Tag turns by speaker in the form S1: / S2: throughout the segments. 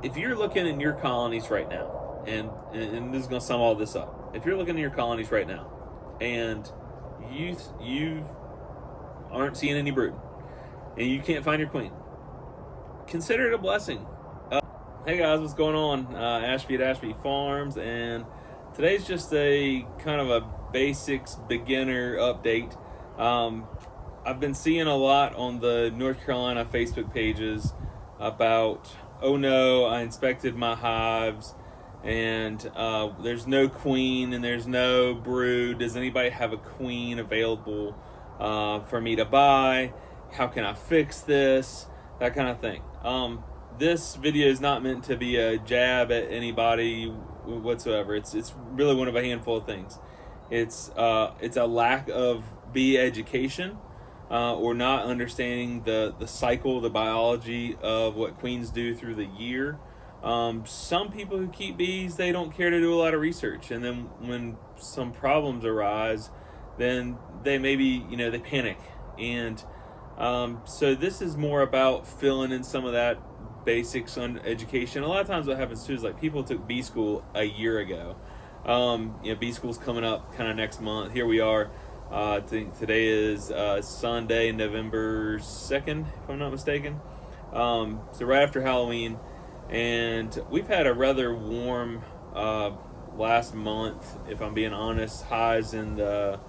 S1: if you're looking in your colonies right now, and this is going to sum all this up. If you're looking in your colonies right now, and you aren't seeing any brood, and you can't find your queen, consider it a blessing. Hey guys, what's going on? Ashby at Ashby Farms, and today's just a kind of a basics beginner update. I've been seeing a lot on the North Carolina Facebook pages about, oh no, I inspected my hives and there's no queen and there's no brood. Does anybody have a queen available for me to buy? How can I fix this? That kind of thing. This video is not meant to be a jab at anybody whatsoever. It's really one of a handful of things. It's a lack of bee education, or not understanding the cycle, the biology of what queens do through the year. Some people who keep bees, they don't care to do a lot of research, and then when some problems arise, then they maybe, they panic. And so this is more about filling in some of that basics on education. A lot of times what happens too is like people took bee school a year ago. Bee school's coming up kind of next month. Here we are. I think today is Sunday, November 2nd, if I'm not mistaken. So right after Halloween, and we've had a rather warm last month, if I'm being honest. Highs in the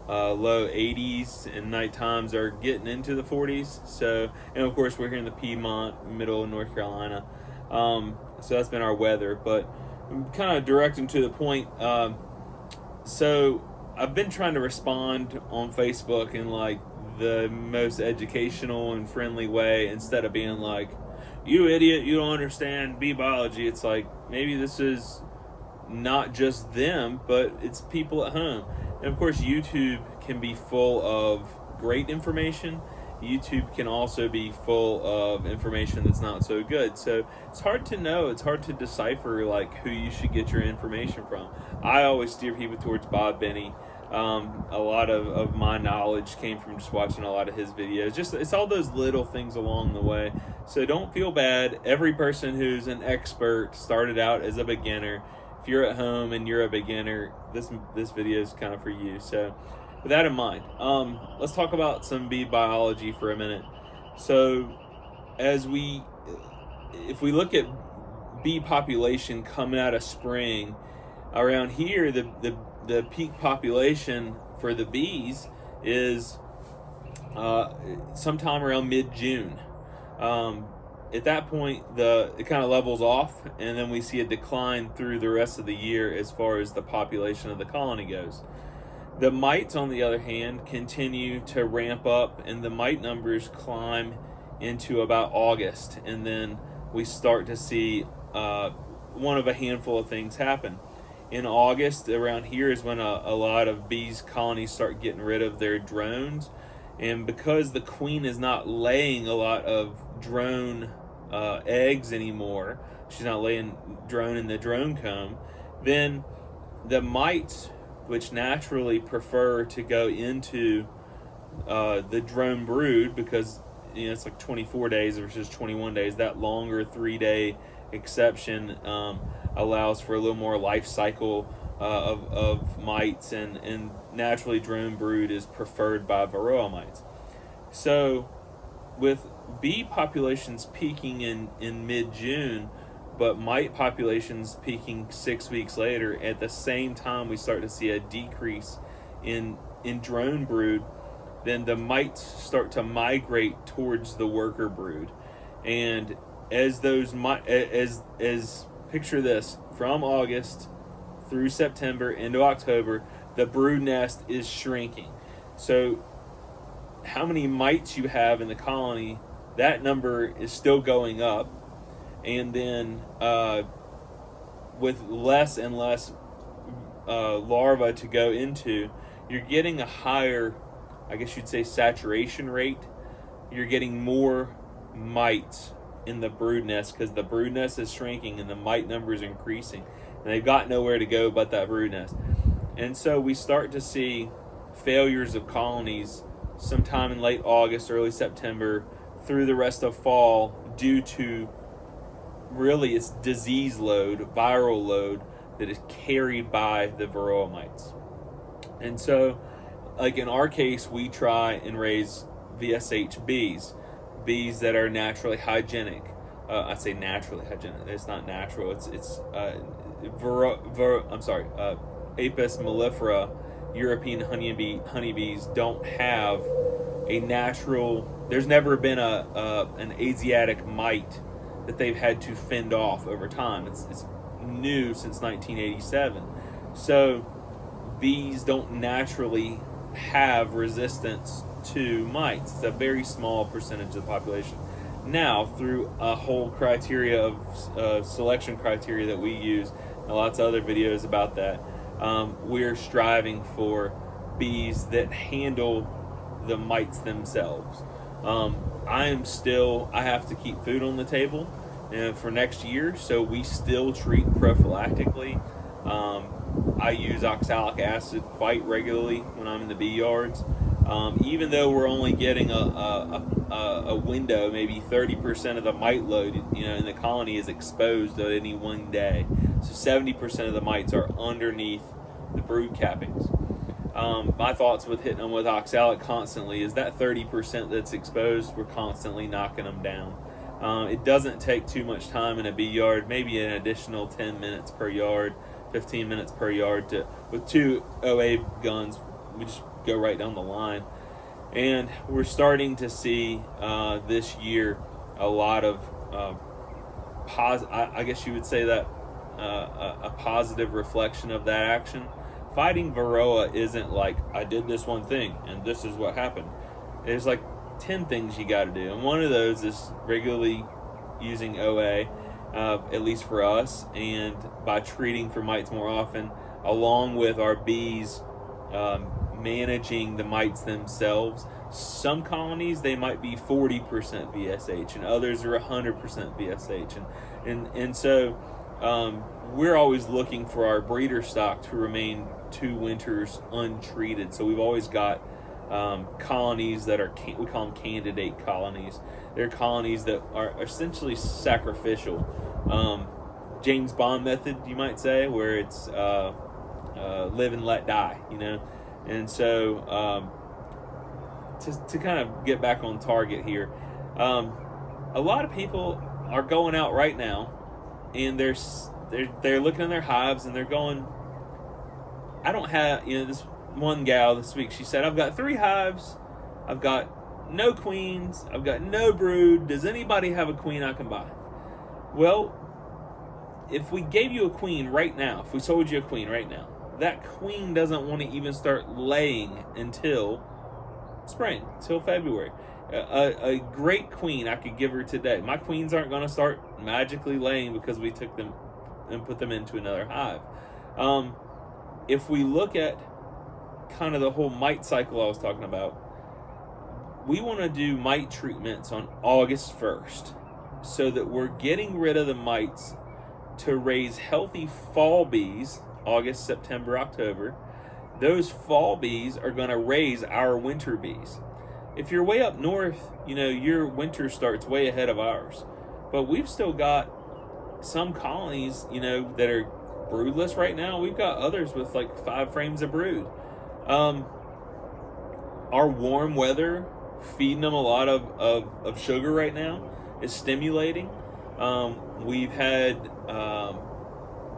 S1: low 80s, and night times are getting into the 40s. So, and of course we're here in the Piedmont, middle of North Carolina. So that's been our weather, but I'm kind of directing to the point. So I've been trying to respond on Facebook in like the most educational and friendly way, instead of being like, you idiot, you don't understand bee biology. It's like, maybe this is not just them, but it's people at home. And of course YouTube can be full of great information. YouTube can also be full of information that's not so good. So it's hard to know, it's hard to decipher like who you should get your information from. I always steer people towards Bob Benny. A lot of my knowledge came from just watching a lot of his videos. Just, it's all those little things along the way. So don't feel bad. Every person who's an expert started out as a beginner. If you're at home and you're a beginner, this video is kind of for you. So with that in mind, let's talk about some bee biology for a minute. So if we look at bee population coming out of spring, around here, the peak population for the bees is sometime around mid-June. At that point, it kind of levels off, and then we see a decline through the rest of the year as far as the population of the colony goes. The mites, on the other hand, continue to ramp up, and the mite numbers climb into about August, and then we start to see one of a handful of things happen. In August, around here, is when a lot of bees colonies start getting rid of their drones, and because the queen is not laying a lot of drone eggs anymore, she's not laying drone in the drone comb, then the mites, which naturally prefer to go into the drone brood, because it's like 24 days versus 21 days, that longer 3-day exception allows for a little more life cycle of mites, and naturally drone brood is preferred by varroa mites. So with bee populations peaking in mid-June, but mite populations peaking 6 weeks later, at the same time we start to see a decrease in drone brood, then the mites start to migrate towards the worker brood. And as picture this, from August through September into October, the brood nest is shrinking. So how many mites you have in the colony, that number is still going up. And then with less and less larvae to go into, you're getting a higher, I guess you'd say, saturation rate. You're getting more mites in the brood nest because the brood nest is shrinking and the mite number is increasing, and they've got nowhere to go but that brood nest. And so we start to see failures of colonies sometime in late August, early September, through the rest of fall, due to really it's disease load, viral load that is carried by the varroa mites. And so, like in our case, we try and raise VSH bees, bees that are naturally hygienic. I say naturally hygienic. It's not natural. It's Apis mellifera, European honeybees don't have a natural. There's never been an Asiatic mite that they've had to fend off over time. It's new since 1987. So bees don't naturally have resistance to mites. It's a very small percentage of the population. Now, through a whole criteria of selection criteria that we use, and lots of other videos about that, we're striving for bees that handle the mites themselves. I have to keep food on the table for next year, so we still treat prophylactically. I use oxalic acid quite regularly when I'm in the bee yards. Even though we're only getting a window, maybe 30% of the mite load, in the colony is exposed at any one day. So 70% of the mites are underneath the brood cappings. My thoughts with hitting them with oxalic constantly is that 30% that's exposed, we're constantly knocking them down. It doesn't take too much time in a bee yard, maybe an additional 10 minutes per yard, 15 minutes per yard. With 2 OA guns, we just go right down the line. And we're starting to see this year a lot of I guess you would say that a positive reflection of that action. Fighting varroa isn't like, I did this one thing and this is what happened. There's like 10 things you got to do, and one of those is regularly using OA, at least for us, and by treating for mites more often, along with our bees managing the mites themselves. Some colonies, they might be 40% VSH, and others are 100% VSH, and so we're always looking for our breeder stock to remain 2 winters untreated. So we've always got colonies that are, we call them candidate colonies. They're colonies that are essentially sacrificial. James Bond method, you might say, where it's live and let die, And so to kind of get back on target here, a lot of people are going out right now and they're looking in their hives and they're going, I don't have, this one gal this week, she said, I've got 3 hives, I've got no queens, I've got no brood, does anybody have a queen I can buy? Well, if we gave you a queen right now, if we sold you a queen right now, that queen doesn't want to even start laying until spring, till February. A great queen I could give her today. My queens aren't going to start magically laying because we took them and put them into another hive. If we look at kind of the whole mite cycle I was talking about, we want to do mite treatments on August 1st so that we're getting rid of the mites to raise healthy fall bees, August, September, October. Those fall bees are going to raise our winter bees. If you're way up north, your winter starts way ahead of ours. But we've still got some colonies, that are broodless right now. We've got others with like 5 frames of brood. Our warm weather, feeding them a lot of sugar right now, is stimulating. We've had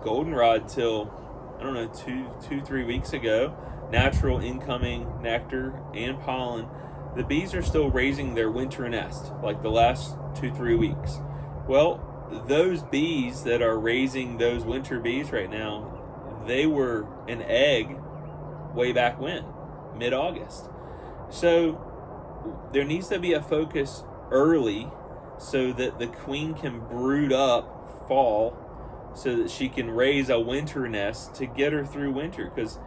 S1: goldenrod till, I don't know, 2-3 weeks ago, natural incoming nectar and pollen. The bees are still raising their winter nest, like the last 2-3 weeks. Well, those bees that are raising those winter bees right now, they were an egg way back when, mid-August. So there needs to be a focus early so that the queen can brood up fall so that she can raise a winter nest to get her through winter. Because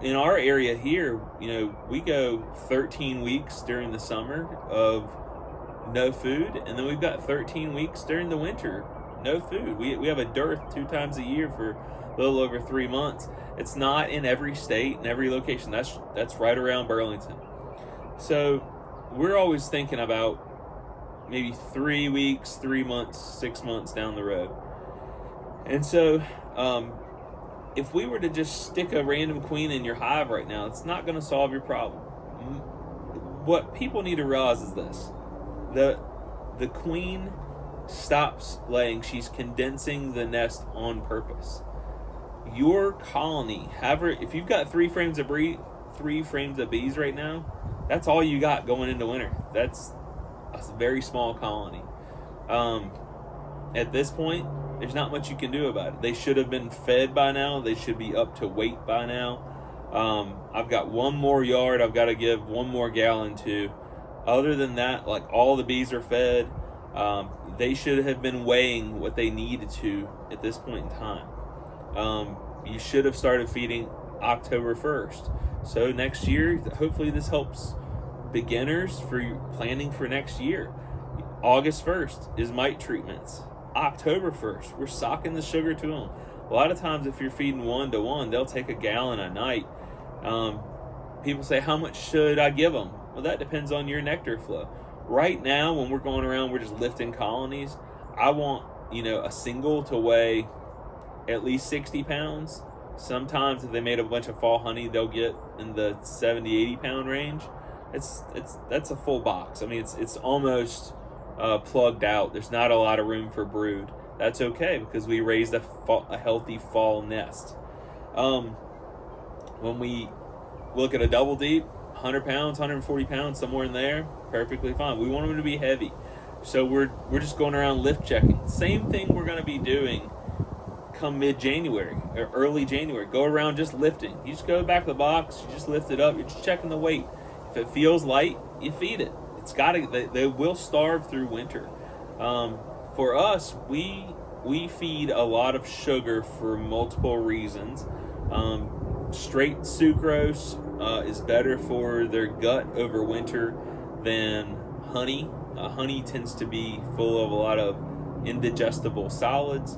S1: in our area here, we go 13 weeks during the summer of no food, and then we've got 13 weeks during the winter, no food. We have a dearth 2 times a year for a little over 3 months. It's not in every state and every location. That's right around Burlington. So we're always thinking about maybe 3 weeks, 3 months, 6 months down the road. And so, if we were to just stick a random queen in your hive right now, it's not going to solve your problem. What people need to realize is this: the queen stops laying. She's condensing the nest on purpose. Your colony, if you've got 3 frames of bees right now, that's all you got going into winter. That's a very small colony. At this point, there's not much you can do about it. They should have been fed by now. They should be up to weight by now. I've got one more yard I've got to give 1 more gallon to. Other than that, like, all the bees are fed. They should have been weighing what they needed to at this point in time. You should have started feeding October 1st. So next year, hopefully this helps beginners for planning for next year. August 1st is mite treatments. October 1st, we're socking the sugar to them. A lot of times if you're feeding 1-to-1, they'll take a gallon a night. People say, how much should I give them? Well, that depends on your nectar flow. Right now, when we're going around, we're just lifting colonies. I want, a single to weigh at least 60 pounds. Sometimes if they made a bunch of fall honey, they'll get in the 70-80 pound range. That's a full box. I mean, it's almost plugged out. There's not a lot of room for brood. That's okay, because we raised a healthy fall nest. When we look at a double deep, 100 pounds, 140 pounds, somewhere in there, perfectly fine. We want them to be heavy. So we're just going around lift checking. Same thing we're going to be doing come mid-January or early January. Go around just lifting. You just go back to the box, you just lift it up, you're just checking the weight. If it feels light, you feed it. It's got to. They will starve through winter. For us, we feed a lot of sugar for multiple reasons. Straight sucrose is better for their gut over winter than honey. Honey tends to be full of a lot of indigestible solids.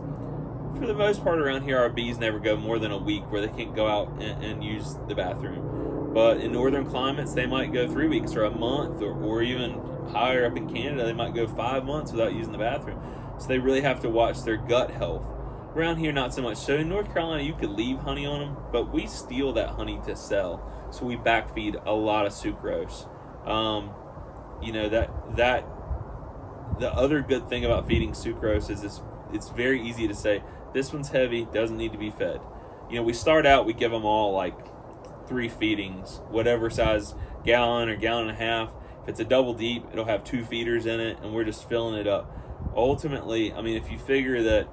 S1: For the most part around here, our bees never go more than a week where they can't go out and use the bathroom. But in northern climates, they might go 3 weeks or a month, or even higher up in Canada, they might go 5 months without using the bathroom. So they really have to watch their gut health. Around here, not so much. So in North Carolina, you could leave honey on them, but we steal that honey to sell. So we backfeed a lot of sucrose. That the other good thing about feeding sucrose is it's very easy to say, this one's heavy, doesn't need to be fed. We start out, we give them all like 3 feedings, whatever size, gallon or gallon and a half. If it's a double deep, it'll have 2 feeders in it, and we're just filling it up. Ultimately, I mean, if you figure that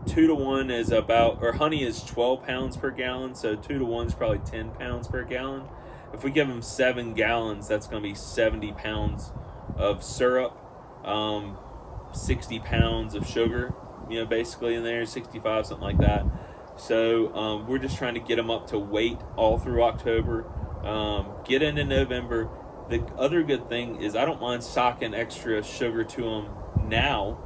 S1: 2-to-1 is or honey is 12 pounds per gallon, so 2-to-1 is probably 10 pounds per gallon. If we give them 7 gallons, that's going to be 70 pounds of syrup, 60 pounds of sugar, basically in there, 65, something like that. So we're just trying to get them up to weight all through October, get into November. The other good thing is I don't mind socking extra sugar to them now.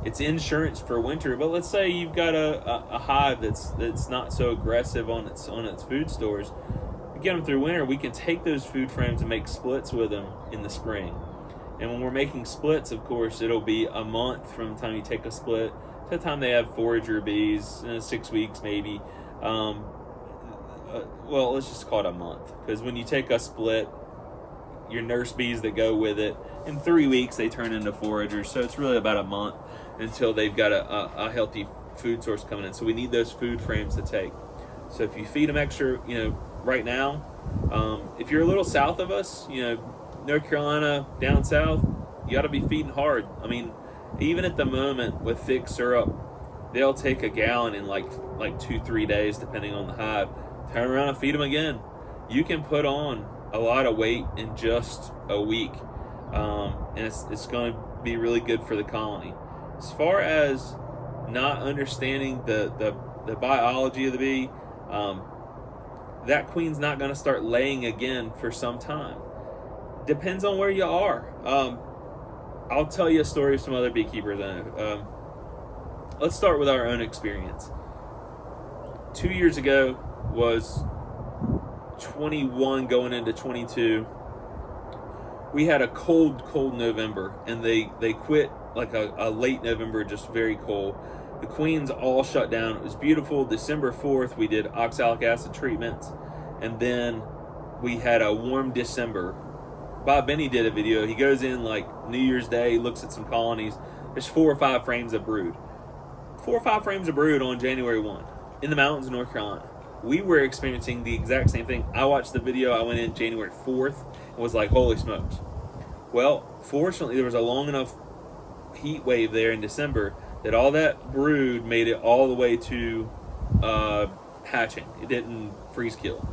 S1: It's insurance for winter, but let's say you've got a hive that's not so aggressive on its food stores. We get them through winter, we can take those food frames and make splits with them in the spring. And when we're making splits, of course, it'll be a month from the time you take a split to the time they have forager bees, 6 weeks maybe. Well, let's just call it a month, because when you take a split, your nurse bees that go with it, in 3 weeks they turn into foragers. So it's really about a month until they've got a healthy food source coming in. So we need those food frames to take. So if you feed them extra, right now, if you're a little south of us, North Carolina, down south, you got to be feeding hard. I mean, even at the moment with thick syrup, they'll take a gallon in like 2-3 days, depending on the hive. Turn around and feed them again. You can put on a lot of weight in just a week, and it's going to be really good for the colony. As far as not understanding the biology of the bee, that queen's not going to start laying again for some time. Depends on where you are. I'll tell you a story of some other beekeepers I know. Let's start with our own experience. 2 years ago was 21 going into 22. we had a cold November, and they quit like a late November, just very cold. The queens all shut down. It was beautiful. December 4th, we did oxalic acid treatments, and then we had a warm December. Bob Benny did a video. He goes in like New Year's Day, looks at some colonies. There's 4 or 5 frames of brood. 4 or 5 frames of brood on January 1 in the mountains of North Carolina. We were experiencing the exact same thing. I watched the video. I went in January 4th and was like, holy smokes. Well, fortunately, there was a long enough heat wave there in December that all that brood made it all the way to hatching. It didn't freeze kill.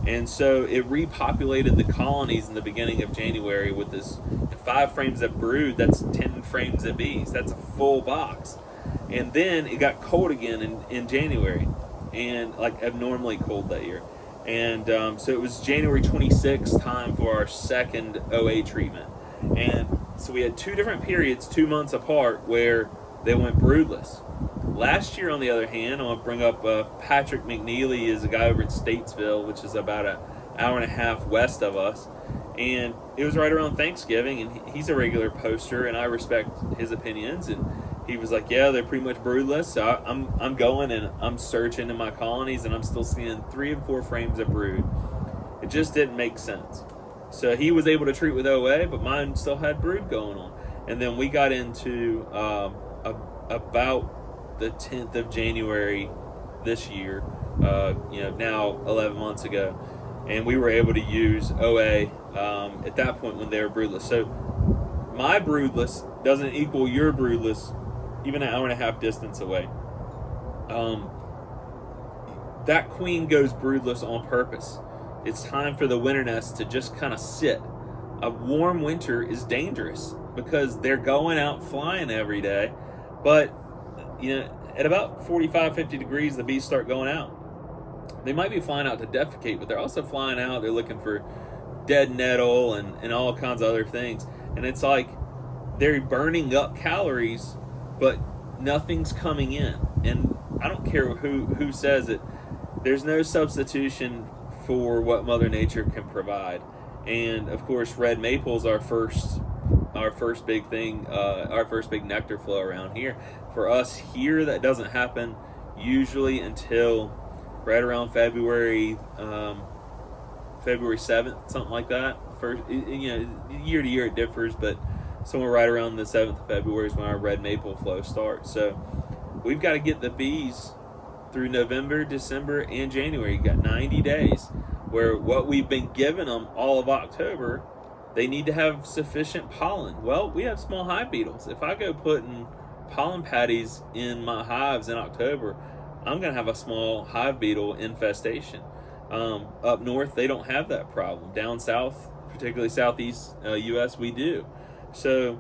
S1: And so it repopulated the colonies in the beginning of January with this 5 frames of brood. That's 10 frames of bees. That's a full box. And then it got cold again in January, and like abnormally cold that year. And so it was January 26th, time for our second OA treatment. And so we had 2 different periods, 2 months apart, where they went broodless. Last year, on the other hand, I'm going to bring up Patrick McNeely is a guy over in Statesville, which is about an hour and a half west of us. And it was right around Thanksgiving, and he's a regular poster, and I respect his opinions. And he was like, yeah, they're pretty much broodless. So I'm going and I'm searching in my colonies, and I'm still seeing 3 and 4 frames of brood. It just didn't make sense. So he was able to treat with OA, but mine still had brood going on. And then we got into about the 10th of January this year, now 11 months ago, and we were able to use OA at that point when they were broodless. So my broodless doesn't equal your broodless, even an hour and a half distance away. That queen goes broodless on purpose. It's time for the winter nest to just kind of sit. A warm winter is dangerous because they're going out flying every day, but at about 45, 50 degrees, the bees start going out. They might be flying out to defecate, but they're also flying out. They're looking for dead nettle and all kinds of other things. And it's like they're burning up calories, but nothing's coming in. And I don't care who says it. There's no substitution for what Mother Nature can provide. And of course, red maple's our first big thing, our first big nectar flow around here. For us here, that doesn't happen usually until right around February 7th, something like that. First, year to year it differs, but somewhere right around the 7th of February is when our red maple flow starts. So we've got to get the bees through November, December, and January. You got 90 days where what we've been giving them all of October, they need to have sufficient pollen. Well, we have small hive beetles. If I go putting pollen patties in my hives in October, I'm going to have a small hive beetle infestation. Up north, they don't have that problem. Down south, particularly southeast U.S., we do. So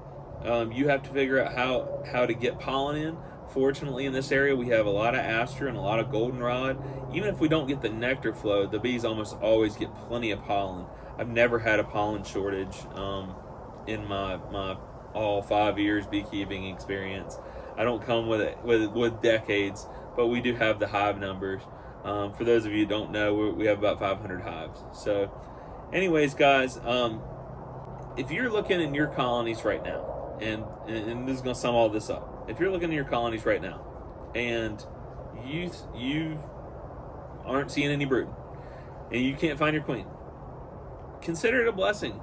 S1: you have to figure out how to get pollen in. Fortunately, in this area, we have a lot of aster and a lot of goldenrod. Even if we don't get the nectar flow, the bees almost always get plenty of pollen. I've never had a pollen shortage in my all 5 years beekeeping experience. I don't come with decades, but we do have the hive numbers. For those of you who don't know, we have about 500 hives. So anyways, guys, if you're looking in your colonies right now, and this is going to sum all this up. If you're looking in your colonies right now, and you aren't seeing any brood, and you can't find your queen, consider it a blessing.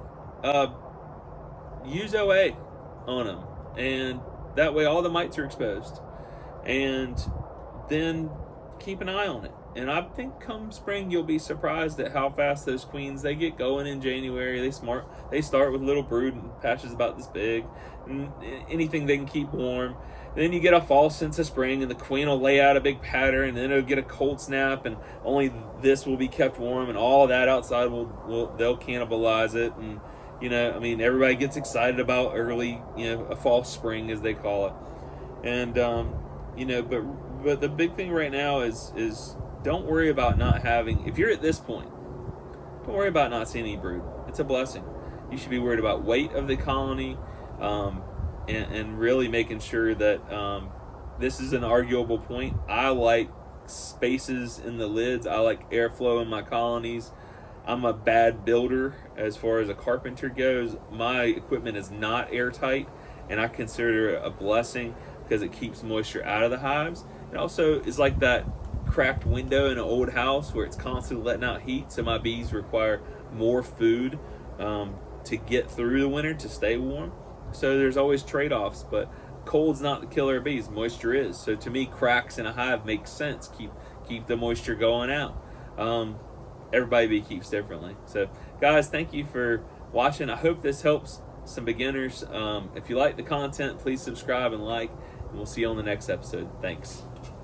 S1: Use OA on them, and that way all the mites are exposed. And then keep an eye on it. And I think come spring you'll be surprised at how fast those queens, they get going in January. They start with little brood and patches about this big, and anything they can keep warm. And then you get a false sense of spring, and the queen will lay out a big pattern, and then it'll get a cold snap, and only this will be kept warm, and all of that outside they'll cannibalize it. And everybody gets excited about early, a false spring as they call it. And but the big thing right now is don't worry about not having. If you're at this point, don't worry about not seeing any brood. It's a blessing. You should be worried about weight of the colony, and really making sure that this is an arguable point. I like spaces in the lids. I like airflow in my colonies. I'm a bad builder as far as a carpenter goes. My equipment is not airtight, and I consider it a blessing because it keeps moisture out of the hives. It also is like that cracked window in an old house where it's constantly letting out heat, so my bees require more food to get through the winter to stay warm. So there's always trade-offs, but cold's not the killer of bees, moisture is. So to me, cracks in a hive make sense. Keep the moisture going out. Everybody beekeeps differently. So guys, thank you for watching. I hope this helps some beginners. If you like the content, please subscribe and like, and we'll see you on the next episode. Thanks.